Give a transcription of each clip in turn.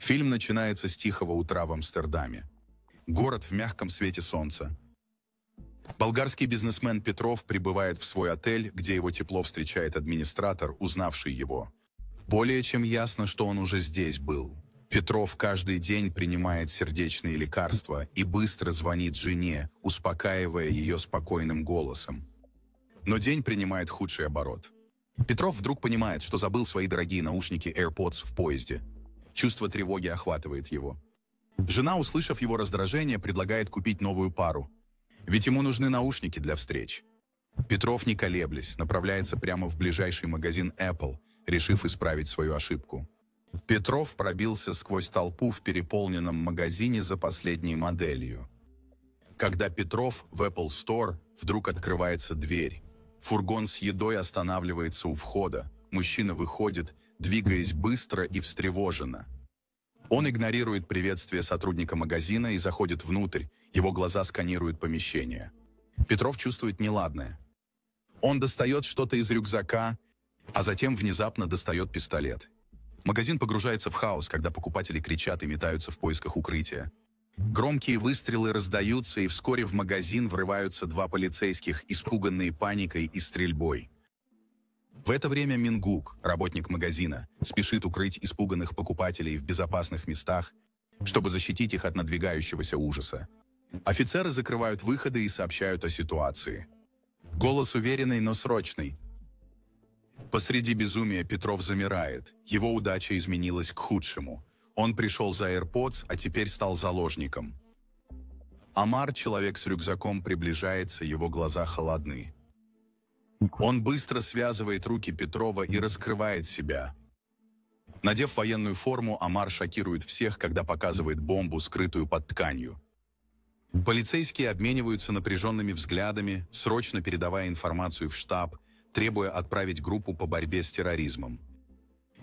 Фильм начинается с тихого утра в Амстердаме. Город в мягком свете солнца. Болгарский бизнесмен Петров прибывает в свой отель, где его тепло встречает администратор, узнавший его. Более чем ясно, что он уже здесь был. Петров каждый день принимает сердечные лекарства и быстро звонит жене, успокаивая ее спокойным голосом. Но день принимает худший оборот. Петров вдруг понимает, что забыл свои дорогие наушники AirPods в поезде. Чувство тревоги охватывает его. Жена, услышав его раздражение, предлагает купить новую пару. Ведь ему нужны наушники для встреч. Петров, не колеблясь, направляется прямо в ближайший магазин Apple, решив исправить свою ошибку. Петров пробился сквозь толпу в переполненном магазине за последней моделью. Когда Петров в Apple Store, вдруг открывается дверь. Фургон с едой останавливается у входа. Мужчина выходит, двигаясь быстро и встревоженно. Он игнорирует приветствие сотрудника магазина и заходит внутрь. Его глаза сканируют помещение. Петров чувствует неладное. Он достает что-то из рюкзака, а затем внезапно достает пистолет. Магазин погружается в хаос, когда покупатели кричат и метаются в поисках укрытия. Громкие выстрелы раздаются, и вскоре в магазин врываются два полицейских, испуганные паникой и стрельбой. В это время Мингук, работник магазина, спешит укрыть испуганных покупателей в безопасных местах, чтобы защитить их от надвигающегося ужаса. Офицеры закрывают выходы и сообщают о ситуации. Голос уверенный, но срочный. Посреди безумия Петров замирает. Его удача изменилась к худшему. Он пришел за AirPods, а теперь стал заложником. Амар, человек с рюкзаком, приближается, его глаза холодны. Он быстро связывает руки Петрова и раскрывает себя. Надев военную форму, Амар шокирует всех, когда показывает бомбу, скрытую под тканью. Полицейские обмениваются напряженными взглядами, срочно передавая информацию в штаб, требуя отправить группу по борьбе с терроризмом.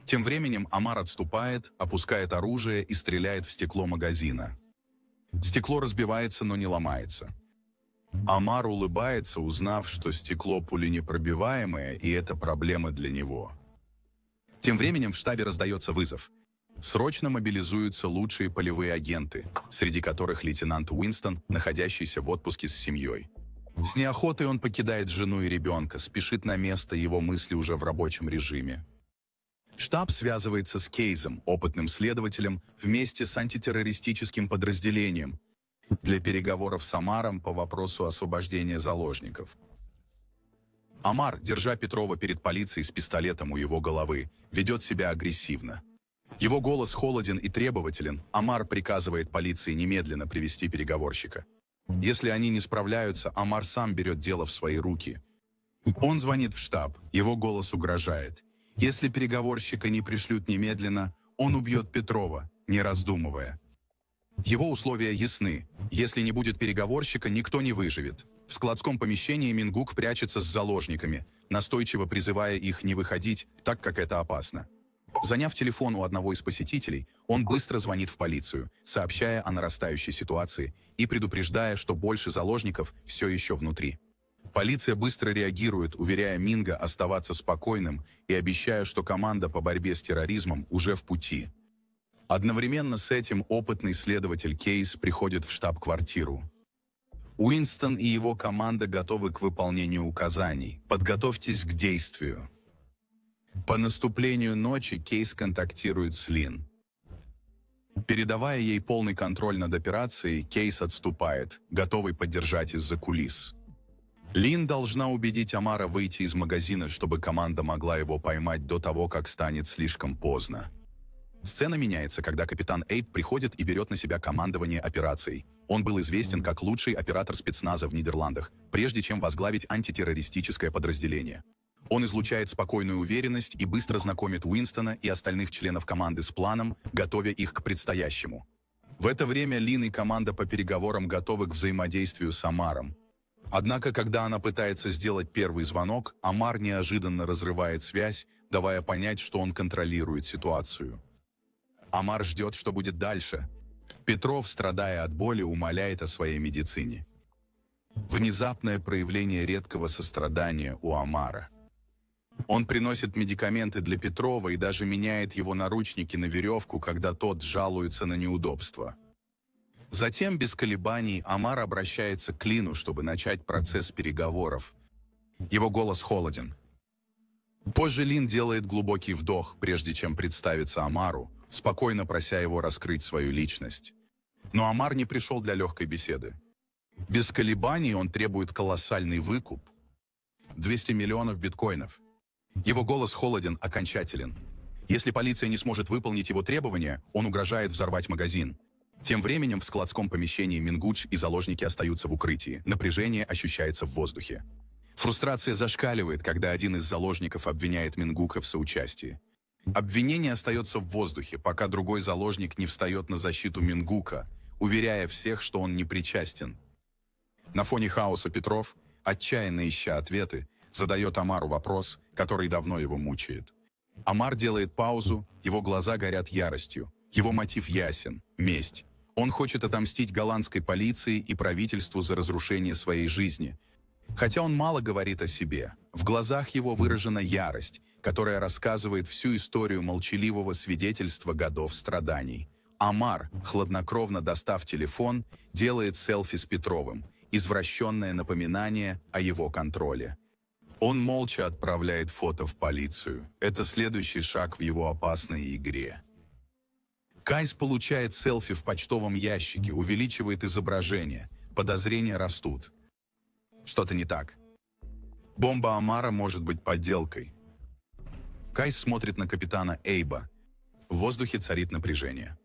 Тем временем Амар отступает, опускает оружие и стреляет в стекло магазина. Стекло разбивается, но не ломается. Амар улыбается, узнав, что стекло пуленепробиваемое, и это проблема для него. Тем временем в штабе раздается вызов. Срочно мобилизуются лучшие полевые агенты, среди которых лейтенант Уинстон, находящийся в отпуске с семьей. С неохотой он покидает жену и ребенка, спешит на место, его мысли уже в рабочем режиме. Штаб связывается с Кейсом, опытным следователем, вместе с антитеррористическим подразделением, для переговоров с Амаром по вопросу освобождения заложников. Амар, держа Петрова перед полицией с пистолетом у его головы, ведет себя агрессивно. Его голос холоден и требователен. Амар приказывает полиции немедленно привести переговорщика. Если они не справляются, Амар сам берет дело в свои руки. Он звонит в штаб, его голос угрожает. Если переговорщика не пришлют немедленно, он убьет Петрова, не раздумывая. Его условия ясны. Если не будет переговорщика, никто не выживет. В складском помещении Мингук прячется с заложниками, настойчиво призывая их не выходить, так как это опасно. Заняв телефон у одного из посетителей, он быстро звонит в полицию, сообщая о нарастающей ситуации и предупреждая, что больше заложников все еще внутри. Полиция быстро реагирует, уверяя Минга оставаться спокойным и обещая, что команда по борьбе с терроризмом уже в пути. Одновременно с этим опытный следователь Кейс приходит в штаб-квартиру. Уинстон и его команда готовы к выполнению указаний. Подготовьтесь к действию. По наступлению ночи Кейс контактирует с Лин. Передавая ей полный контроль над операцией, Кейс отступает, готовый поддержать из-за кулис. Лин должна убедить Амара выйти из магазина, чтобы команда могла его поймать до того, как станет слишком поздно. Сцена меняется, когда капитан Эйп приходит и берет на себя командование операцией. Он был известен как лучший оператор спецназа в Нидерландах, прежде чем возглавить антитеррористическое подразделение. Он излучает спокойную уверенность и быстро знакомит Уинстона и остальных членов команды с планом, готовя их к предстоящему. В это время Лин и команда по переговорам готовы к взаимодействию с Амаром. Однако, когда она пытается сделать первый звонок, Амар неожиданно разрывает связь, давая понять, что он контролирует ситуацию. Амар ждет, что будет дальше. Петров, страдая от боли, умоляет о своей медицине. Внезапное проявление редкого сострадания у Амара. Он приносит медикаменты для Петрова и даже меняет его наручники на веревку, когда тот жалуется на неудобства. Затем, без колебаний, Омар обращается к Лину, чтобы начать процесс переговоров. Его голос холоден. Позже Лин делает глубокий вдох, прежде чем представиться Омару, спокойно прося его раскрыть свою личность. Но Омар не пришел для легкой беседы. Без колебаний он требует колоссальный выкуп. 200 миллионов биткоинов. Его голос холоден, окончателен. Если полиция не сможет выполнить его требования, он угрожает взорвать магазин. Тем временем в складском помещении Мингудж и заложники остаются в укрытии. Напряжение ощущается в воздухе. Фрустрация зашкаливает, когда один из заложников обвиняет Мингука в соучастии. Обвинение остается в воздухе, пока другой заложник не встает на защиту Мингука, уверяя всех, что он не причастен. На фоне хаоса Петров, отчаянно ища ответы, задает Омару вопрос, который давно его мучает. Омар делает паузу, его глаза горят яростью. Его мотив ясен – месть. Он хочет отомстить голландской полиции и правительству за разрушение своей жизни. Хотя он мало говорит о себе, в глазах его выражена ярость, которая рассказывает всю историю молчаливого свидетельства годов страданий. Омар, хладнокровно достав телефон, делает селфи с Петровым, извращенное напоминание о его контроле. Он молча отправляет фото в полицию. Это следующий шаг в его опасной игре. Кайс получает селфи в почтовом ящике, увеличивает изображение. Подозрения растут. Что-то не так. Бомба Омара может быть подделкой. Кайс смотрит на капитана Эйба. В воздухе царит напряжение.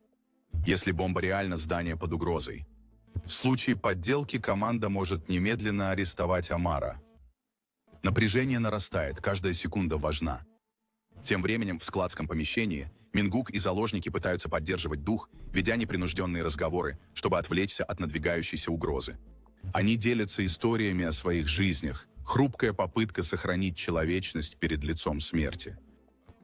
Если бомба реально, здание под угрозой. В случае подделки команда может немедленно арестовать Омара. Напряжение нарастает, каждая секунда важна. Тем временем в складском помещении Мингук и заложники пытаются поддерживать дух, ведя непринужденные разговоры, чтобы отвлечься от надвигающейся угрозы. Они делятся историями о своих жизнях, хрупкая попытка сохранить человечность перед лицом смерти.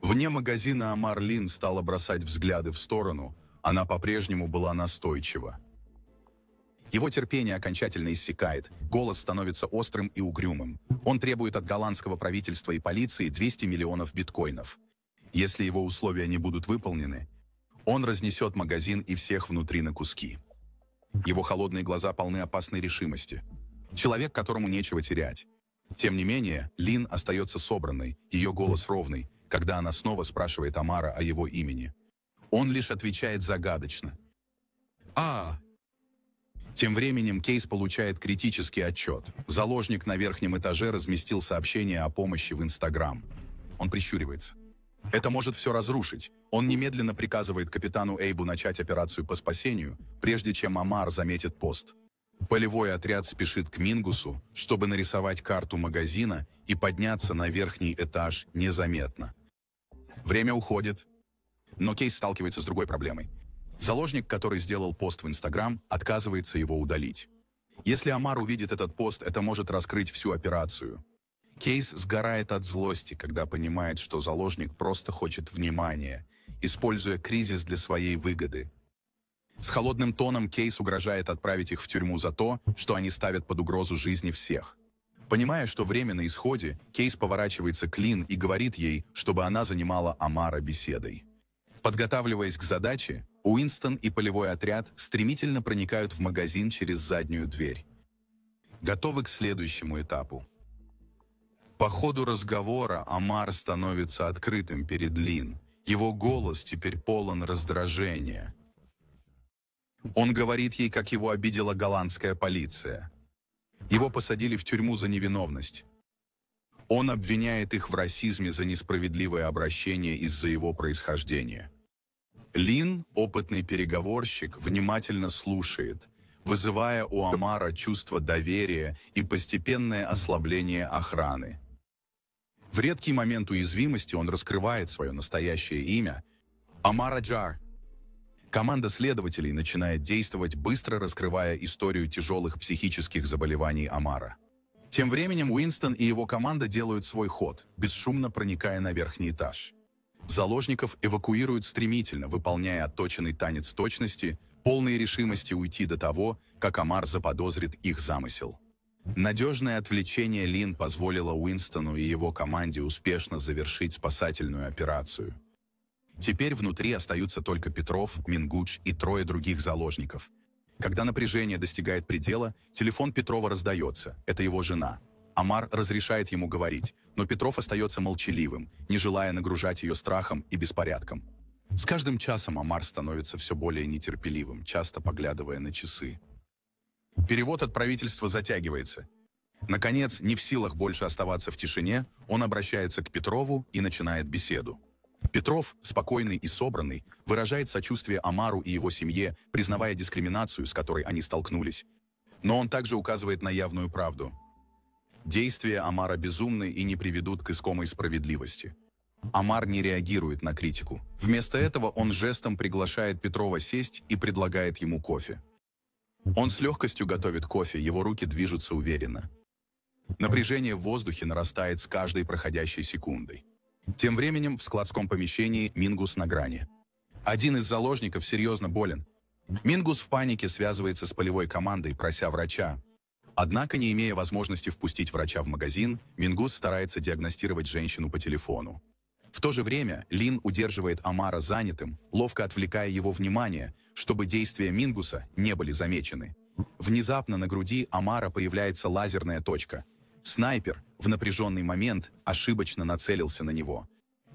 Вне магазина Омар Лин стала бросать взгляды в сторону, она по-прежнему была настойчива. Его терпение окончательно иссякает, голос становится острым и угрюмым. Он требует от голландского правительства и полиции 200 миллионов биткоинов. Если его условия не будут выполнены, он разнесет магазин и всех внутри на куски. Его холодные глаза полны опасной решимости. Человек, которому нечего терять. Тем не менее, Лин остается собранной, ее голос ровный, когда она снова спрашивает Омара о его имени. Он лишь отвечает загадочно. Тем временем Кейс получает критический отчет. Заложник на верхнем этаже разместил сообщение о помощи в Инстаграм. Он прищуривается. Это может все разрушить. Он немедленно приказывает капитану Эйбу начать операцию по спасению, прежде чем Омар заметит пост. Полевой отряд спешит к Мингусу, чтобы нарисовать карту магазина и подняться на верхний этаж незаметно. Время уходит, но Кейс сталкивается с другой проблемой. Заложник, который сделал пост в Инстаграм, отказывается его удалить. Если Омар увидит этот пост, это может раскрыть всю операцию. Кейс сгорает от злости, когда понимает, что заложник просто хочет внимания, используя кризис для своей выгоды. С холодным тоном Кейс угрожает отправить их в тюрьму за то, что они ставят под угрозу жизни всех. Понимая, что время на исходе, Кейс поворачивается к Лин и говорит ей, чтобы она занимала Омара беседой. Подготавливаясь к задаче, Уинстон и полевой отряд стремительно проникают в магазин через заднюю дверь. Готовы к следующему этапу. По ходу разговора Омар становится открытым перед Лин. Его голос теперь полон раздражения. Он говорит ей, как его обидела голландская полиция. Его посадили в тюрьму за невиновность. Он обвиняет их в расизме за несправедливое обращение из-за его происхождения. Лин, опытный переговорщик, внимательно слушает, вызывая у Омара чувство доверия и постепенное ослабление охраны. В редкий момент уязвимости он раскрывает свое настоящее имя – Омар Аджар. Команда следователей начинает действовать, быстро раскрывая историю тяжелых психических заболеваний Омара. Тем временем Уинстон и его команда делают свой ход, бесшумно проникая на верхний этаж. Заложников эвакуируют стремительно, выполняя отточенный танец точности, полной решимости уйти до того, как Омар заподозрит их замысел. Надежное отвлечение Лин позволило Уинстону и его команде успешно завершить спасательную операцию. Теперь внутри остаются только Петров, Мингудж и 3 других заложников. Когда напряжение достигает предела, телефон Петрова раздается. Это его жена. Омар разрешает ему говорить, но Петров остается молчаливым, не желая нагружать ее страхом и беспорядком. С каждым часом Омар становится все более нетерпеливым, часто поглядывая на часы. Перевод от правительства затягивается. Наконец, не в силах больше оставаться в тишине, он обращается к Петрову и начинает беседу. Петров, спокойный и собранный, выражает сочувствие Омару и его семье, признавая дискриминацию, с которой они столкнулись. Но он также указывает на явную правду. Действия Омара безумны и не приведут к искомой справедливости. Омар не реагирует на критику. Вместо этого он жестом приглашает Петрова сесть и предлагает ему кофе. Он с легкостью готовит кофе, его руки движутся уверенно. Напряжение в воздухе нарастает с каждой проходящей секундой. Тем временем в складском помещении Мингус на грани. Один из заложников серьезно болен. Мингус в панике связывается с полевой командой, прося врача. Однако, не имея возможности впустить врача в магазин, Мингус старается диагностировать женщину по телефону. В то же время Лин удерживает Омара занятым, ловко отвлекая его внимание, чтобы действия Мингуса не были замечены. Внезапно на груди Омара появляется лазерная точка. Снайпер в напряженный момент ошибочно нацелился на него.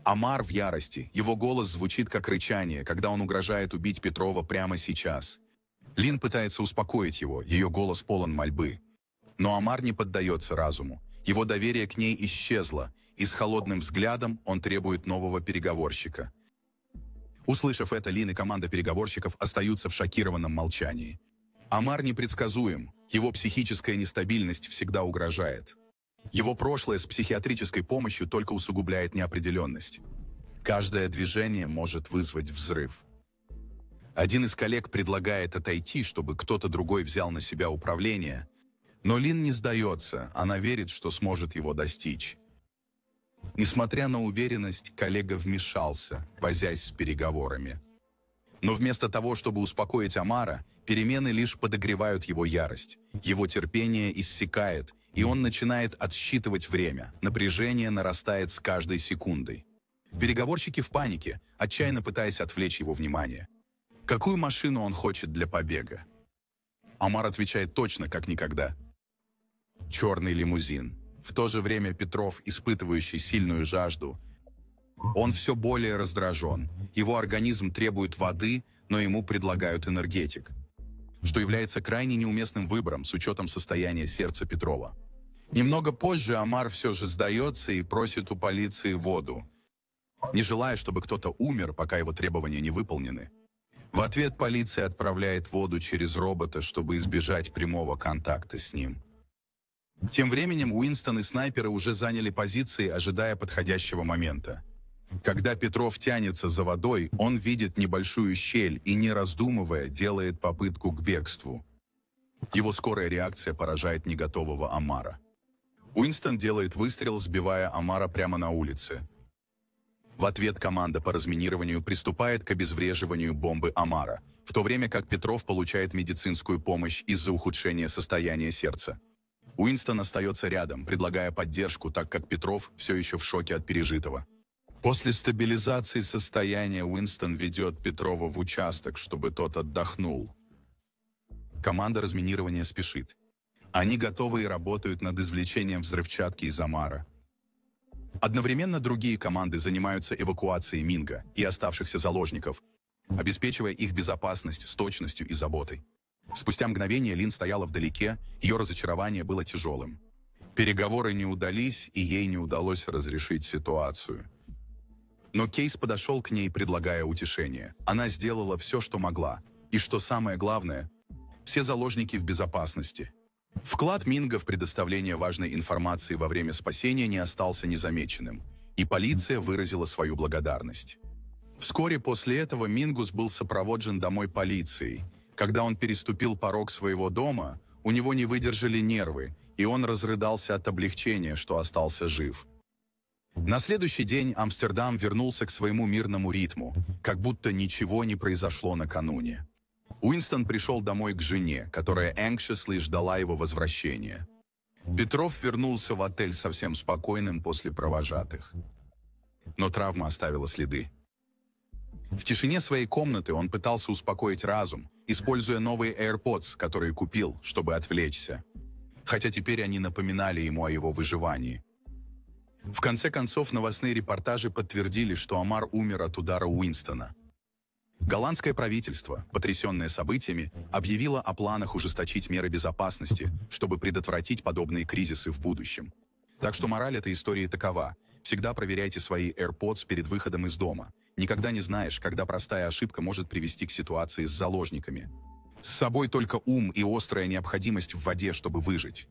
Омар в ярости, его голос звучит как рычание, когда он угрожает убить Петрова прямо сейчас. Лин пытается успокоить его, ее голос полон мольбы. Но Омар не поддается разуму. Его доверие к ней исчезло, и с холодным взглядом он требует нового переговорщика. Услышав это, Лин и команда переговорщиков остаются в шокированном молчании. Омар непредсказуем, его психическая нестабильность всегда угрожает. Его прошлое с психиатрической помощью только усугубляет неопределенность. Каждое движение может вызвать взрыв. Один из коллег предлагает отойти, чтобы кто-то другой взял на себя управление, но Лин не сдается, она верит, что сможет его достичь. Несмотря на уверенность, коллега вмешался, возясь с переговорами. Но вместо того, чтобы успокоить Омара, перемены лишь подогревают его ярость. Его терпение иссякает, и он начинает отсчитывать время. Напряжение нарастает с каждой секундой. Переговорщики в панике, отчаянно пытаясь отвлечь его внимание. Какую машину он хочет для побега? Омар отвечает точно, как никогда. Черный лимузин. В то же время Петров, испытывающий сильную жажду, он все более раздражен. Его организм требует воды, но ему предлагают энергетик, что является крайне неуместным выбором с учетом состояния сердца Петрова. Немного позже Омар все же сдается и просит у полиции воду, не желая, чтобы кто-то умер, пока его требования не выполнены. В ответ полиция отправляет воду через робота, чтобы избежать прямого контакта с ним. Тем временем Уинстон и снайперы уже заняли позиции, ожидая подходящего момента. Когда Петров тянется за водой, он видит небольшую щель и, не раздумывая, делает попытку к бегству. Его скорая реакция поражает неготового Омара. Уинстон делает выстрел, сбивая Омара прямо на улице. В ответ команда по разминированию приступает к обезвреживанию бомбы Омара, в то время как Петров получает медицинскую помощь из-за ухудшения состояния сердца. Уинстон остается рядом, предлагая поддержку, так как Петров все еще в шоке от пережитого. После стабилизации состояния Уинстон ведет Петрова в участок, чтобы тот отдохнул. Команда разминирования спешит. Они готовы и работают над извлечением взрывчатки из Омара. Одновременно другие команды занимаются эвакуацией Минга и оставшихся заложников, обеспечивая их безопасность с точностью и заботой. Спустя мгновение Лин стояла вдалеке, ее разочарование было тяжелым. Переговоры не удались, и ей не удалось разрешить ситуацию. Но Кейс подошел к ней, предлагая утешение. Она сделала все, что могла. И что самое главное, все заложники в безопасности. Вклад Минга в предоставление важной информации во время спасения не остался незамеченным, и полиция выразила свою благодарность. Вскоре после этого Мингус был сопровожден домой полицией. Когда он переступил порог своего дома, у него не выдержали нервы, и он разрыдался от облегчения, что остался жив. На следующий день Амстердам вернулся к своему мирному ритму, как будто ничего не произошло накануне. Уинстон пришел домой к жене, которая anxiously ждала его возвращения. Петров вернулся в отель совсем спокойным после провожатых. Но травма оставила следы. В тишине своей комнаты он пытался успокоить разум, используя новые AirPods, которые купил, чтобы отвлечься. Хотя теперь они напоминали ему о его выживании. В конце концов, новостные репортажи подтвердили, что Омар умер от удара Уинстона. Голландское правительство, потрясенное событиями, объявило о планах ужесточить меры безопасности, чтобы предотвратить подобные кризисы в будущем. Так что мораль этой истории такова. Всегда проверяйте свои AirPods перед выходом из дома. Никогда не знаешь, когда простая ошибка может привести к ситуации с заложниками. С собой только ум и острая необходимость в воде, чтобы выжить.